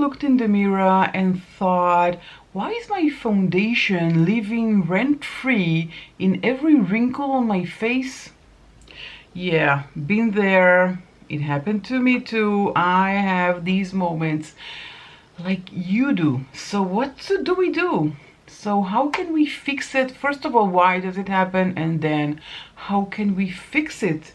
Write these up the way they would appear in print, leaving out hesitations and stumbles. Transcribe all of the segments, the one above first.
looked in the mirror and thought, why is my foundation living rent-free in every wrinkle on my face? Yeah, been there. It happened to me too. I have these moments like you do. So what do we do? So how can we fix it? First of all, why does it happen? And then how can we fix it?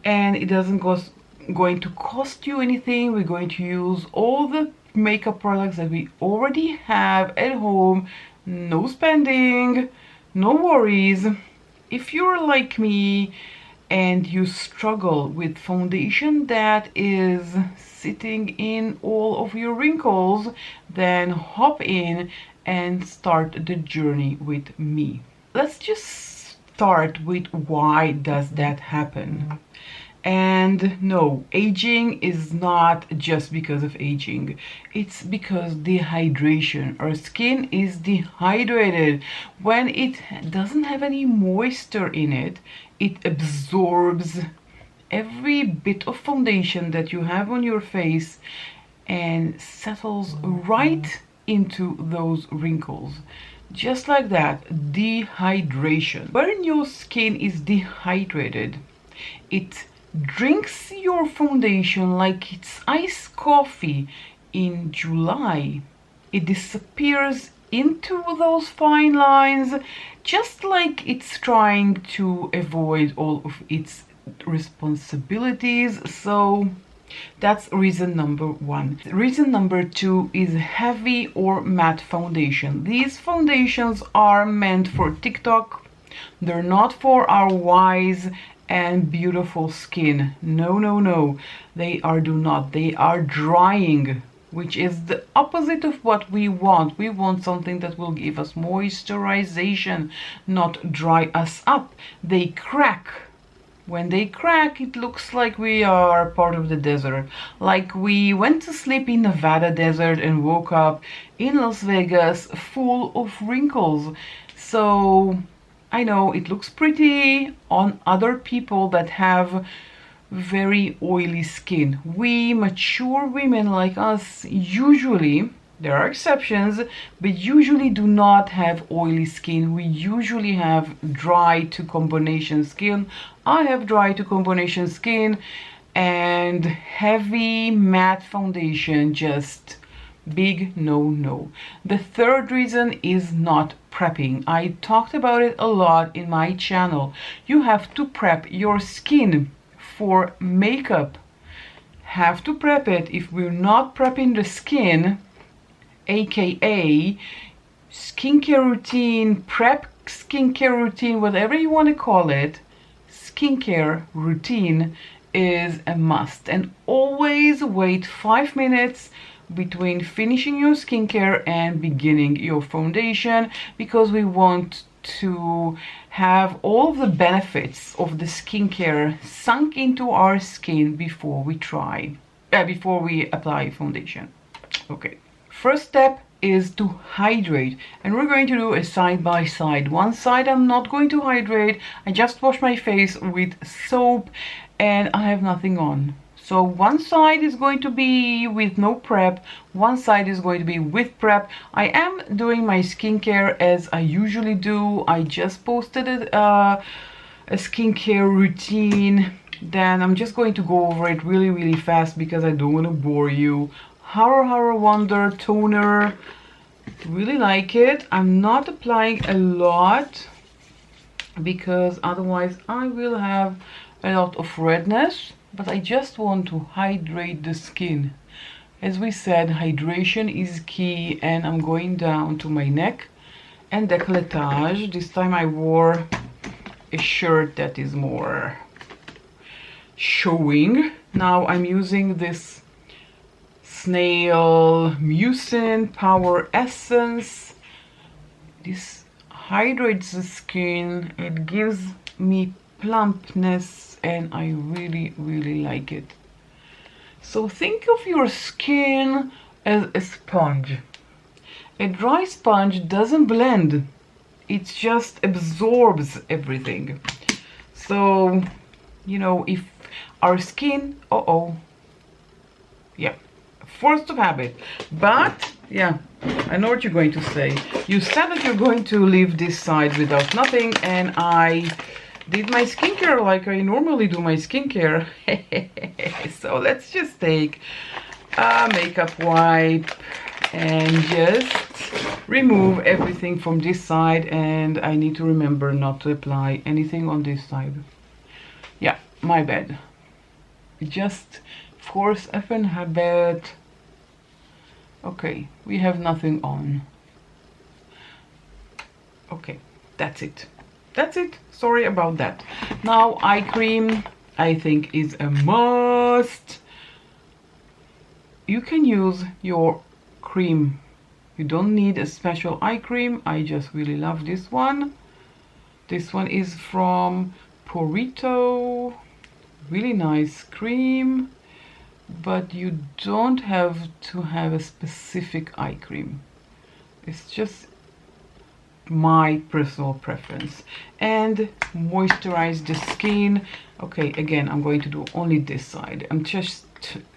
And it doesn't going to cost you anything. We're going to use all the makeup products that we already have at home. No spending, no worries. If you're like me and you struggle with foundation that is sitting in all of your wrinkles, then hop in and start the journey with me. Let's just start with why does that happen. And no, aging is not just because of aging. It's because dehydration. Our skin is dehydrated. When it doesn't have any moisture in it, it absorbs every bit of foundation that you have on your face and settles right into those wrinkles. Just like that, dehydration. When your skin is dehydrated, it drinks your foundation like it's iced coffee in July. It disappears into those fine lines, just like it's trying to avoid all of its responsibilities. So that's reason number one. Reason number two is heavy or matte foundation. These foundations are meant for TikTok. They're not for our wise and beautiful skin. No, no, no. They do not. They are drying, which is the opposite of what we want. We want something that will give us moisturization, not dry us up. They crack. When they crack, it looks like we are part of the desert. Like we went to sleep in Nevada desert and woke up in Las Vegas full of wrinkles. So I know it looks pretty on other people that have very oily skin. We mature women like us usually, there are exceptions, but usually do not have oily skin. We usually have dry to combination skin. I have dry to combination skin, and heavy matte foundation, just big no. The third reason is not prepping. I talked about it a lot in my channel. You have to prep your skin for makeup. Have to prep it. If we're not prepping the skin, aka skincare routine, prep skincare routine, whatever you want to call it, skincare routine is a must. And always wait 5 minutes between finishing your skincare and beginning your foundation, because we want to have all the benefits of the skincare sunk into our skin before we apply foundation. Okay, first step is to hydrate, and we're going to do a side by side. One side I'm not going to hydrate. I just wash my face with soap and I have nothing on. So one side is going to be with no prep, one side is going to be with prep. I am doing my skincare as I usually do. I just posted a skincare routine. Then I'm just going to go over it really fast because I don't want to bore you. Horror Wonder toner, really like it. I'm not applying a lot because otherwise I will have a lot of redness, but I just want to hydrate the skin. As we said, hydration is key, and I'm going down to my neck and décolletage. This time I wore a shirt that is more showing. Now I'm using this Snail Mucin Power Essence. This hydrates the skin, it gives me plumpness, and I really like it. So think of your skin as a sponge. A dry sponge doesn't blend, it just absorbs everything. So, you know, if our skin, force of habit. But yeah, I know what you're going to say. You said that you're going to leave this side without nothing, and I did my skincare like I normally do my skincare. So let's just take a makeup wipe and just remove everything from this side, and I need to remember not to apply anything on this side. Yeah, my bad. Just force of an habit. Okay, we have nothing on. Okay, that's it. That's it. Sorry about that. Now, eye cream, I think, is a must. You can use your cream. You don't need a special eye cream. I just really love this one. This one is from Porito. Really nice cream. But you don't have to have a specific eye cream. It's just my personal preference. And moisturize the skin. Okay, again, I'm going to do only this side. I'm just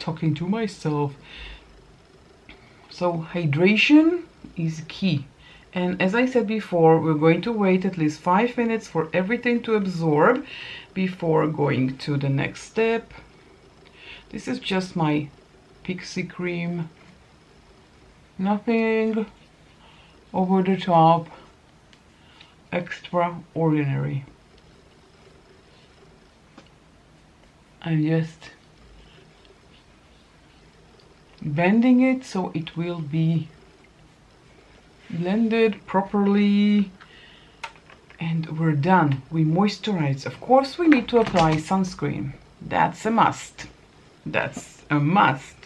talking to myself. So hydration is key. And as I said before, we're going to wait at least 5 minutes for everything to absorb before going to the next step. This is just my pixie cream. Nothing over the top, extraordinary. I'm just bending it so it will be blended properly, and we're done. We moisturize. Of course, we need to apply sunscreen. That's a must. That's a must.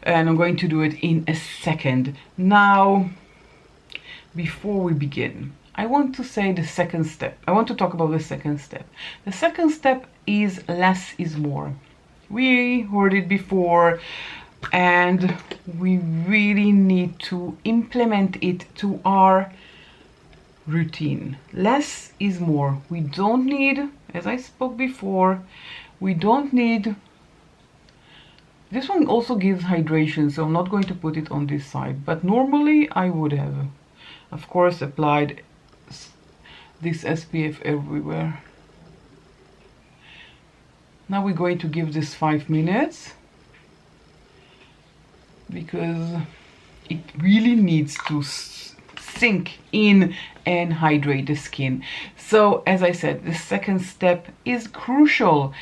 And I'm going to do it in a second. Now, before we begin, I want to say the second step. I want to talk about the second step. The second step is less is more. We heard it before, and we really need to implement it to our routine. Less is more. We don't need, as I spoke before, we don't need. This one also gives hydration, so I'm not going to put it on this side, but normally I would have, of course, applied this SPF everywhere. Now we're going to give this 5 minutes because it really needs to sink in and hydrate the skin. So as I said, the second step is crucial.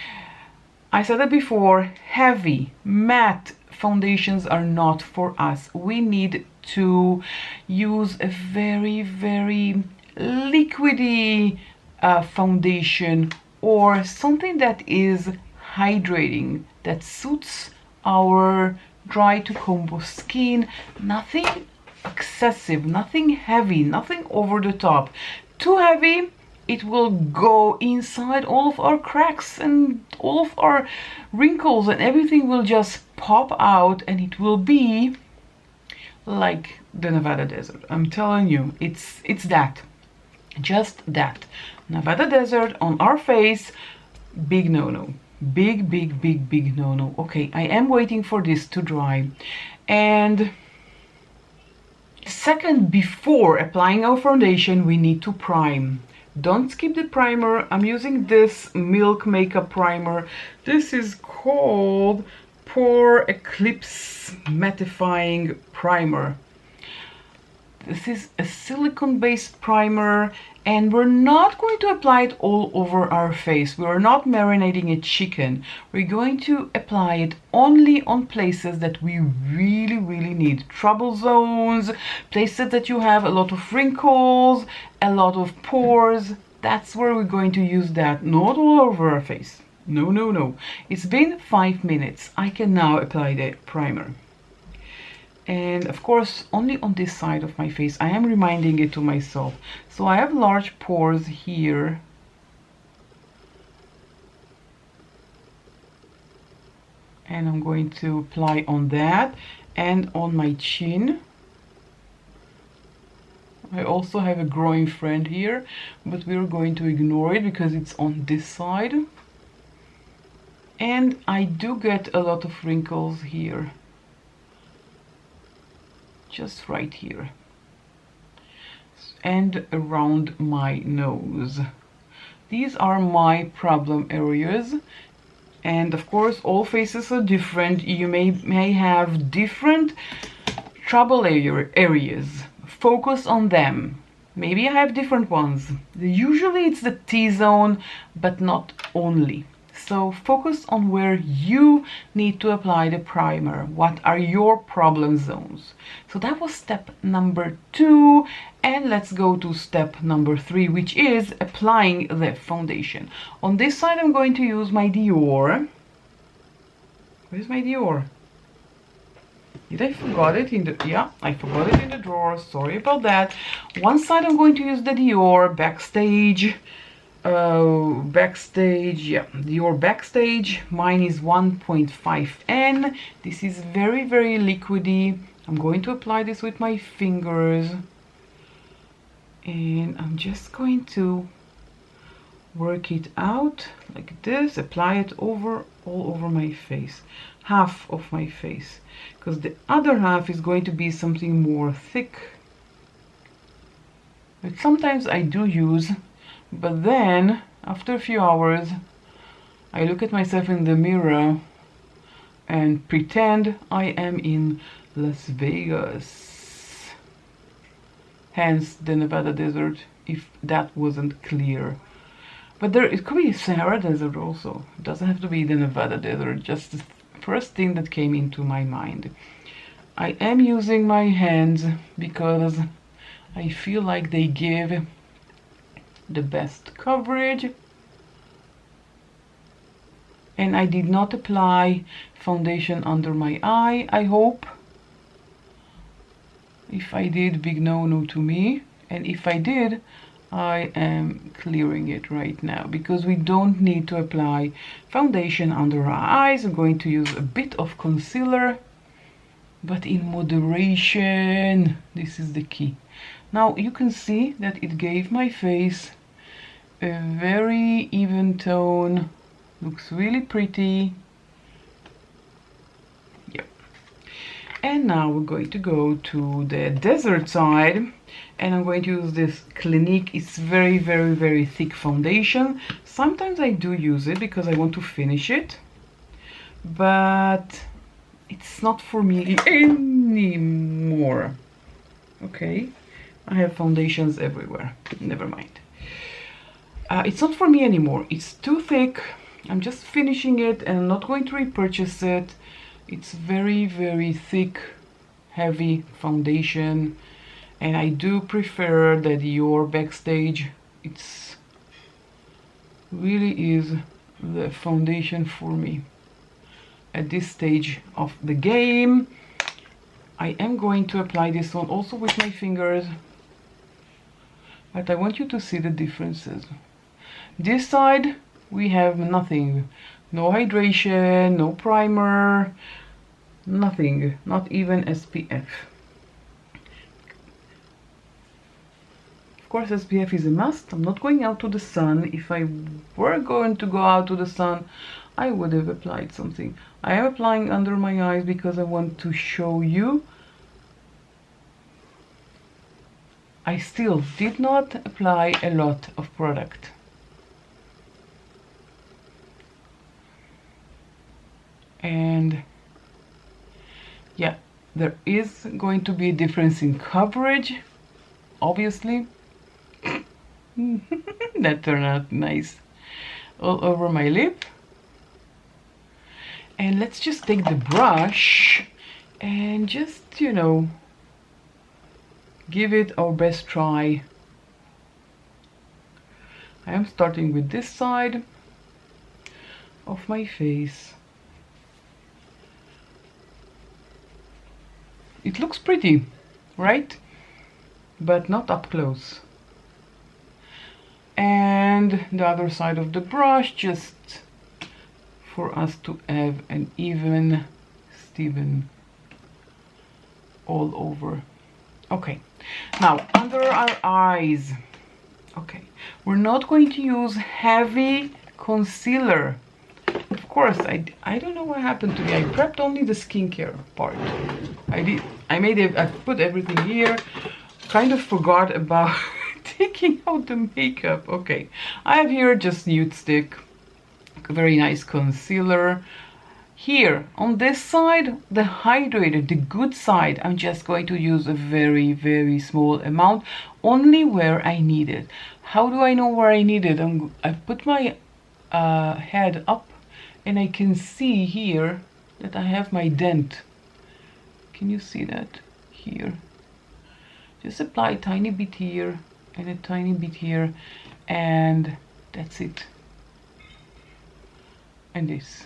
I said it before, heavy matte foundations are not for us. We need to use a very, very liquidy foundation, or something that is hydrating, that suits our dry to combo skin. Nothing excessive, nothing heavy, nothing over the top. Too heavy, it will go inside all of our cracks and all of our wrinkles, and everything will just pop out, and it will be like the Nevada desert. I'm telling you, it's that, just that. Nevada desert on our face, big no-no. Big, big, big, big no-no. Okay, I am waiting for this to dry. And second, before applying our foundation, we need to prime. Don't skip the primer. I'm using this Milk Makeup Primer. This is called Pore Eclipse Mattifying Primer. This is a silicone-based primer, and we're not going to apply it all over our face. We're not marinating a chicken. We're going to apply it only on places that we really, really need. Trouble zones, places that you have a lot of wrinkles, a lot of pores. That's where we're going to use that, not all over our face. No, no, no. It's been 5 minutes. I can now apply the primer. And of course, only on this side of my face. I am reminding it to myself. So I have large pores here. And I'm going to apply on that and on my chin. I also have a growing friend here, but we're going to ignore it because it's on this side. And I do get a lot of wrinkles here. just right here and around my nose. These are my problem areas, and of course all faces are different. You may have different trouble areas. Focus on them. Maybe I have different ones. Usually it's the T-zone, but not only. So focus on where you need to apply the primer. What are your problem zones? So that was step number 2, and let's go to step number 3, which is applying the foundation. On this side I'm going to use my Dior. Where's my Dior? Did I forgot it in the, yeah, I forgot it in the drawer, sorry about that. One side I'm going to use the Dior Backstage, yeah, Dior Backstage. Mine is 1.5N. This is very, very liquidy. I'm going to apply this with my fingers. And I'm just going to work it out like this, apply it all over my face, half of my face, because the other half is going to be something more thick, which sometimes I do use, but then after a few hours I look at myself in the mirror and pretend I am in Las Vegas, hence the Nevada desert, if that wasn't clear. But it could be Sahara Desert also. It doesn't have to be the Nevada Desert, just the first thing that came into my mind. I am using my hands because I feel like they give the best coverage. And I did not apply foundation under my eye, I hope. If I did, big no-no to me. And if I did, I am clearing it right now because we don't need to apply foundation under our eyes. I'm going to use a bit of concealer, but in moderation. This is the key. Now you can see that it gave my face a very even tone. Looks really pretty. Yep. And now we're going to go to the desert side. And I'm going to use this Clinique. It's very, very, very thick foundation. Sometimes I do use it because I want to finish it, but it's not for me anymore. Okay, I have foundations everywhere. Never mind. It's not for me anymore. It's too thick. I'm just finishing it and I'm not going to repurchase it. It's very, very thick, heavy foundation. And I do prefer that Dior Backstage. It's really is the foundation for me at this stage of the game. I am going to apply this one also with my fingers, but I want you to see the differences. This side we have nothing, no hydration, no primer, nothing, not even SPF. Of course, SPF is a must. I'm not going out to the sun. If I were going to go out to the sun, I would have applied something. I am applying under my eyes because I want to show you. I still did not apply a lot of product. And yeah, there is going to be a difference in coverage, obviously. That turned out nice. All over my lip. And let's just take the brush and just, you know, give it our best try. I am starting with this side of my face. It looks pretty, right? But not up close. And the other side of the brush, just for us to have an even Steven all over. Okay, now under our eyes. Okay, we're not going to use heavy concealer. Of course, I don't know what happened to me. I prepped only the skincare part. I I put everything here. Kind of forgot about taking out the makeup. Okay, I have here just Nude Stick, very nice concealer. Here on this side, the hydrated, the good side, I'm just going to use a very, very small amount, only where I need it. How do I know where I need it? I put my head up and I can see here that I have my dent. Can you see that here? Just apply a tiny bit here and a tiny bit here, and that's it. And this.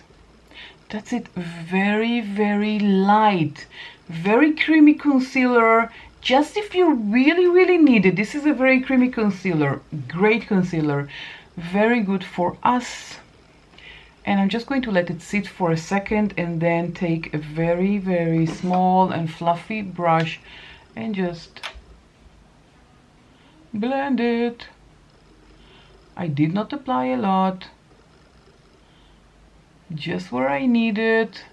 That's it. Very, very light, very creamy concealer. Just if you really, really need it. This is a very creamy concealer. Great concealer. Very good for us. And I'm just going to let it sit for a second and then take a very, very small and fluffy brush and just blend it. I did not apply a lot. Just where I need it.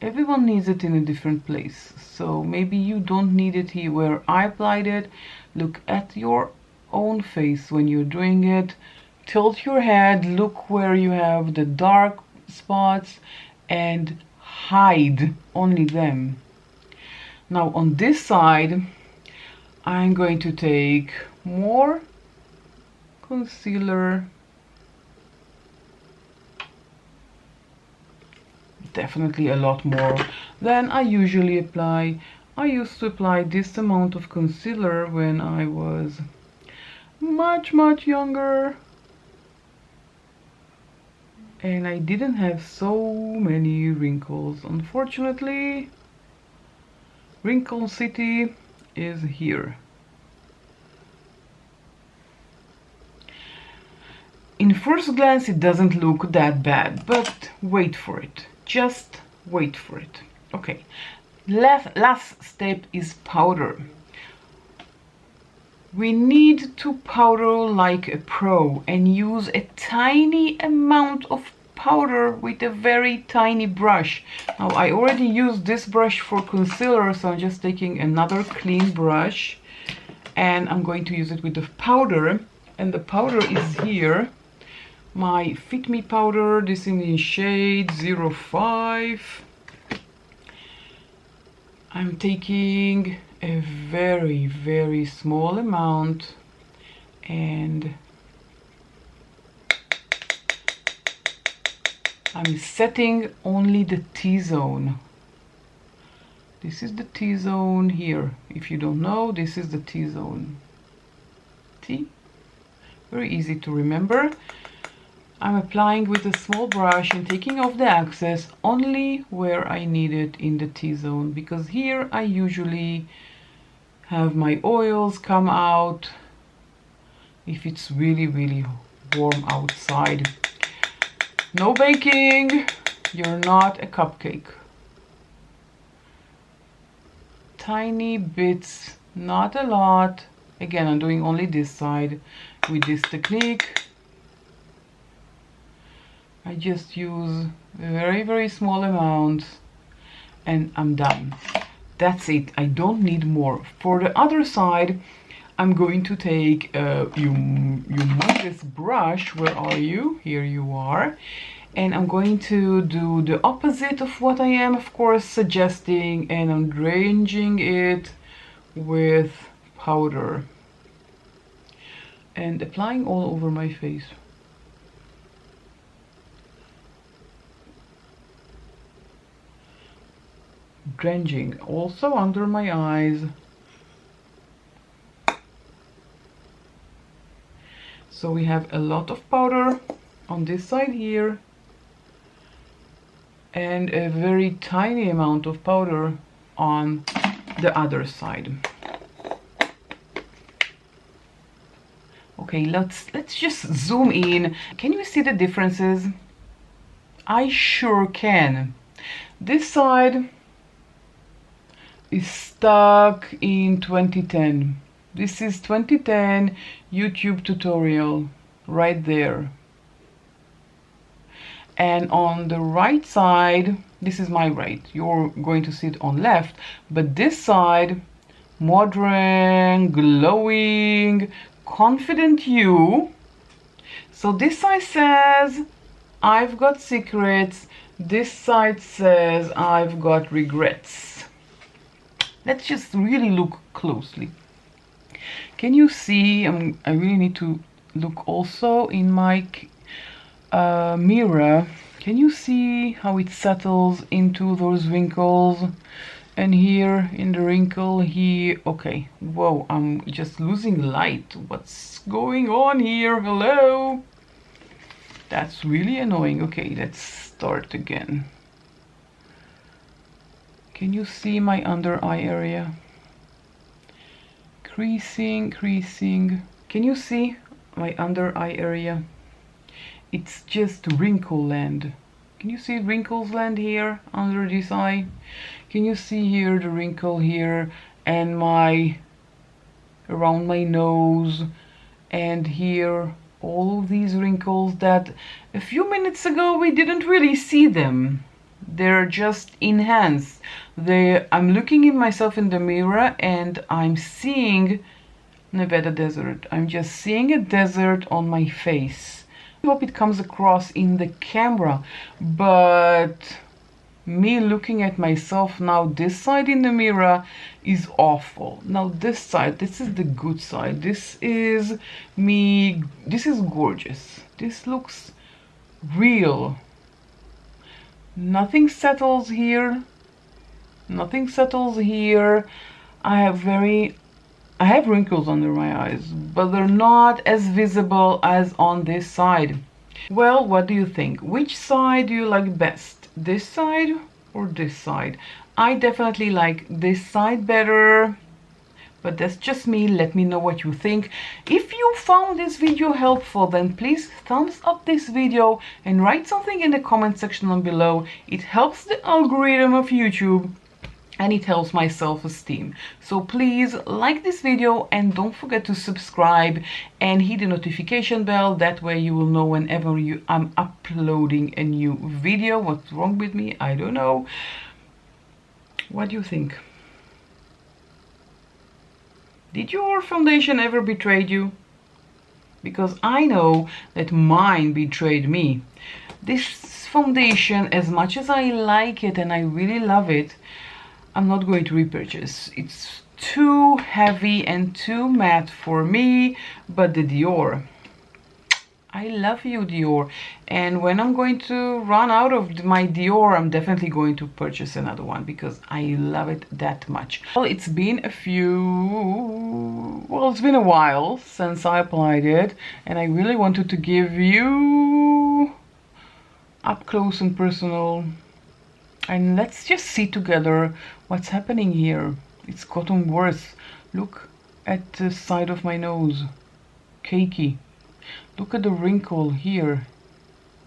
Everyone needs it in a different place. So maybe you don't need it here where I applied it. Look at your own face when you're doing it. Tilt your head, look where you have the dark spots and hide only them. Now on this side, I'm going to take more concealer. Definitely a lot more than I usually apply. I used to apply this amount of concealer when I was much, much younger. And I didn't have so many wrinkles. Unfortunately, Wrinkle City is here. In first glance, it doesn't look that bad, but wait for it. Just wait for it. Okay, last step is powder. We need to powder like a pro and use a tiny amount of powder with a very tiny brush. Now I already used this brush for concealer, so I'm just taking another clean brush and I'm going to use it with the powder. And the powder is here. My Fit Me powder, this is in shade 05. I'm taking a very, very small amount and I'm setting only the T-zone. This is the T-zone here. If you don't know, this is the T-zone. T. Very easy to remember. I'm applying with a small brush and taking off the excess only where I need it in the T-zone, because here I usually have my oils come out if it's really, really warm outside. No baking, you're not a cupcake. Tiny bits, not a lot. Again, I'm doing only this side with this technique. I just use very, very small amounts and I'm done. That's it. I don't need more. For the other side, I'm going to take a humongous brush. Where are you? Here you are. And I'm going to do the opposite of what I am, of course, suggesting, and I'm drenching it with powder and applying all over my face. Drenching also under my eyes. So we have a lot of powder on this side here and a very tiny amount of powder on the other side. Okay, let's just zoom in. Can you see the differences? I sure can. This side is stuck in 2010. This is 2010 YouTube tutorial right there. And on the right side, This is my right. You're going to see it on left. But this side, modern, glowing, confident you. So this side says, I've got secrets. This side says, I've got regrets. Let's just really look closely. Can you see, I really need to look also in my mirror. Can you see how it settles into those wrinkles? And here in the wrinkle here, okay, whoa, I'm just losing light. What's going on here? Hello? That's really annoying. Okay, let's start again. Can you see my under eye area? Creasing, creasing. Can you see my under eye area? It's just wrinkle land. Can you see wrinkles land here under this eye? Can you see here the wrinkle here and around my nose, and here all of these wrinkles that a few minutes ago we didn't really see them. They're just enhanced. I'm looking at myself in the mirror and I'm seeing Nevada desert. I'm just seeing a desert on my face. I hope it comes across in the camera, but me looking at myself now this side in the mirror is awful. Now this side, this is the good side. This is me. This is gorgeous. This looks real. Nothing settles here. Nothing settles here. I have wrinkles under my eyes, but they're not as visible as on this side. Well, what do you think? Which side do you like best? This side or this side? I definitely like this side better, but that's just me. Let me know what you think. If you found this video helpful, then please thumbs up this video and write something in the comment section down below. It helps the algorithm of YouTube and it helps my self-esteem. So please like this video and don't forget to subscribe and hit the notification bell. That way you will know whenever I'm uploading a new video. What's wrong with me? I don't know. What do you think? Did your foundation ever betray you? Because I know that mine betrayed me. This foundation, as much as I like it and I really love it, I'm not going to repurchase. It's too heavy and too matte for me. But the Dior, I love you, Dior. And when I'm going to run out of my Dior, I'm definitely going to purchase another one because I love it that much. Well, it's been a while since I applied it, and I really wanted to give you up close and personal. And let's just see together what's happening here. It's gotten worse. Look at the side of my nose. Cakey. Look at the wrinkle here.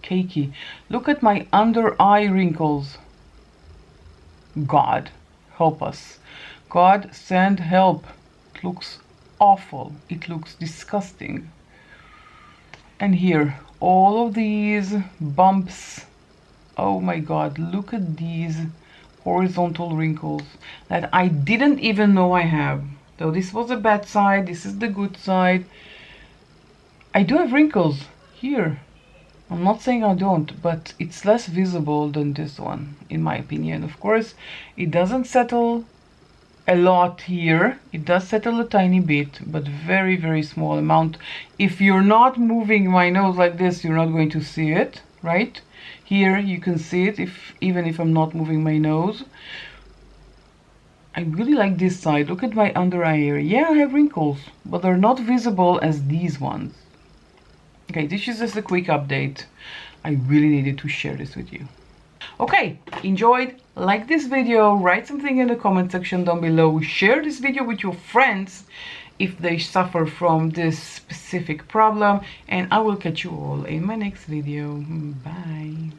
Cakey. Look at my under eye wrinkles. God, help us. God, send help. It looks awful. It looks disgusting. And here, all of these bumps. Oh my God, look at these horizontal wrinkles that I didn't even know I have. So this was a bad side, this is the good side. I do have wrinkles here. I'm not saying I don't, but it's less visible than this one, in my opinion. Of course, it doesn't settle a lot here. It does settle a tiny bit, but very, very small amount. If you're not moving my nose like this, you're not going to see it, right? Here you can see it even if I'm not moving my nose. I really like this side. Look at my under eye area. Yeah, I have wrinkles, but they're not visible as these ones. Okay, this is just a quick update. I really needed to share this with you. Okay, enjoyed, like this video, write something in the comment section down below, share this video with your friends if they suffer from this specific problem, and I will catch you all in my next video. Bye.